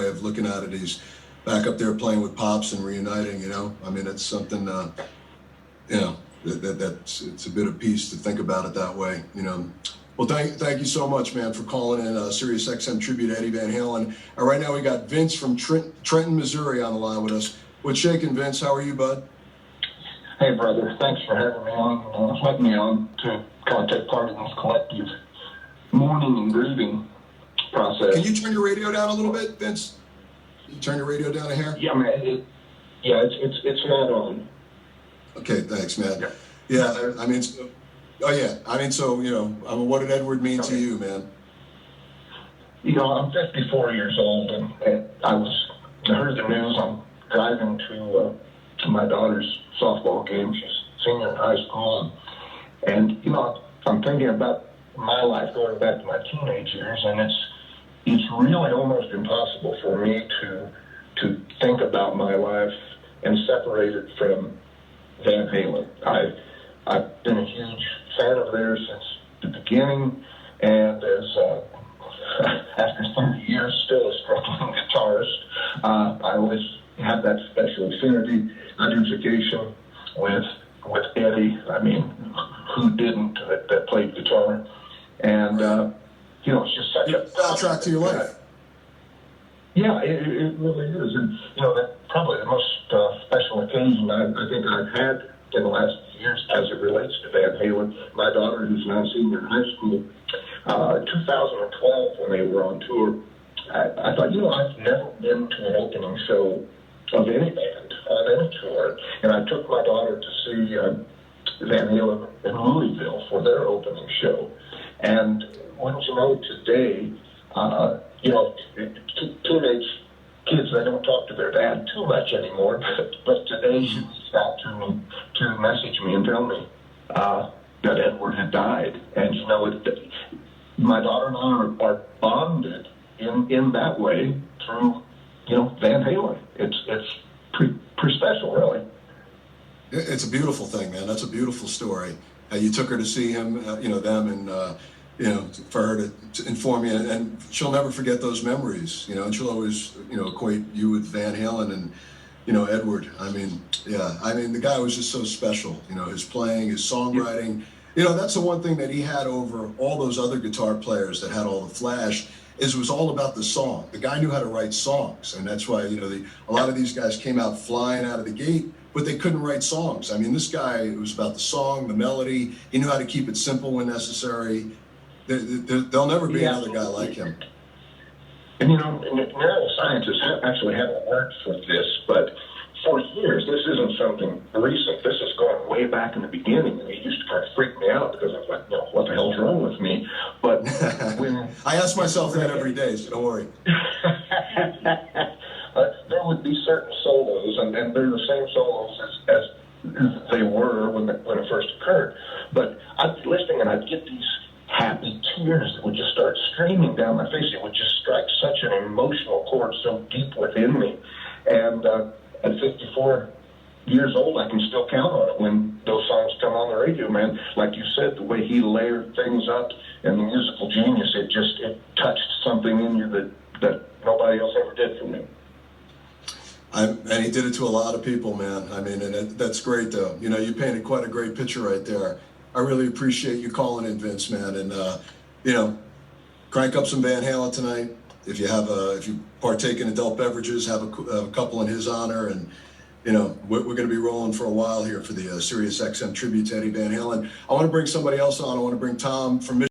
of looking at it. He's back up there playing with Pops and reuniting, you know. I mean, it's something, you know, it's a bit of peace to think about it that way, you know. Well, thank you so much, man, for calling in SiriusXM tribute Eddie Van Halen. Right now we got Vince from Trenton, Missouri on the line with us. What's shaking, Vince? How are you, bud? Hey, brother. Thanks for having me on, letting me on to kind of take part in this collective mourning and grieving process. Can you turn your radio down a little bit, Vince? Can you turn your radio down a hair? Yeah, man. It's not on. Okay, thanks, man. Yeah, I mean, so, you know, what did Edward mean to you, man? You know, I'm 54 years old, and I heard the news. I'm driving to my daughter's softball game. She's senior in high school, and you know, I'm thinking about my life going back to my teenage years, and it's really almost impossible for me to think about my life and separate it from Van Halen. I've been a huge fan of theirs since the beginning, and as after 30 years still a struggling guitarist, I always have that special affinity, identification with Eddie. I mean, who didn't that played guitar? And you know, it's just such a soundtrack to your life. Yeah, it really is, and you know, that's probably the most special occasion I think I've had in the last years as it relates to Van Halen. My daughter, who's now a senior in high school, 2012 when they were on tour, I thought, you know, I've never been to an opening show of any band on any tour, and I took my daughter to see Van Halen in Louisville for their opening show, and wouldn't you know, today, you know, teenage kids, they don't talk to their dad too much anymore, but today she reached out to me to message me and tell me that Edward had died. And, you know, my daughter and I are bonded in that way through, you know, Van Halen. It's pretty special, really. It's a beautiful thing, man. That's a beautiful story. You took her to see him, you know, them, and you know, for her to inform you, and she'll never forget those memories, you know, and she'll always, you know, equate you with Van Halen and, you know, Edward. I mean, yeah, I mean, the guy was just so special, you know, his playing, his songwriting, you know, that's the one thing that he had over all those other guitar players that had all the flash, is it was all about the song. The guy knew how to write songs, and that's why, you know, a lot of these guys came out flying out of the gate, but they couldn't write songs. I mean, this guy, it was about the song, the melody. He knew how to keep it simple when necessary. There'll never be another guy like him. And you know, neuroscientists actually have a word for this, but for years, this isn't something recent. This is going way back in the beginning, and it used to kind of freak me out because I was like, you know, what the hell's wrong with me? But when I ask myself that every day, so don't worry. There would be certain solos, and they're the same solos as they were when it first occurred. But I'd be listening, and I'd get these happy tears that would just start streaming down my face. It would just strike such an emotional chord so deep within me. And at 54 years old, I can still count on it when those songs come on the radio, man. Like you said, the way he layered things up and the musical genius, it touched something in you that nobody else ever did for me. And he did it to a lot of people, man. I mean, and that's great, though. You know, you painted quite a great picture right there. I really appreciate you calling in, Vince, man. And, you know, crank up some Van Halen tonight. If you partake in adult beverages, have a couple in his honor. And, you know, we're going to be rolling for a while here for the SiriusXM tribute to Eddie Van Halen. I want to bring somebody else on. I want to bring Tom from Michigan.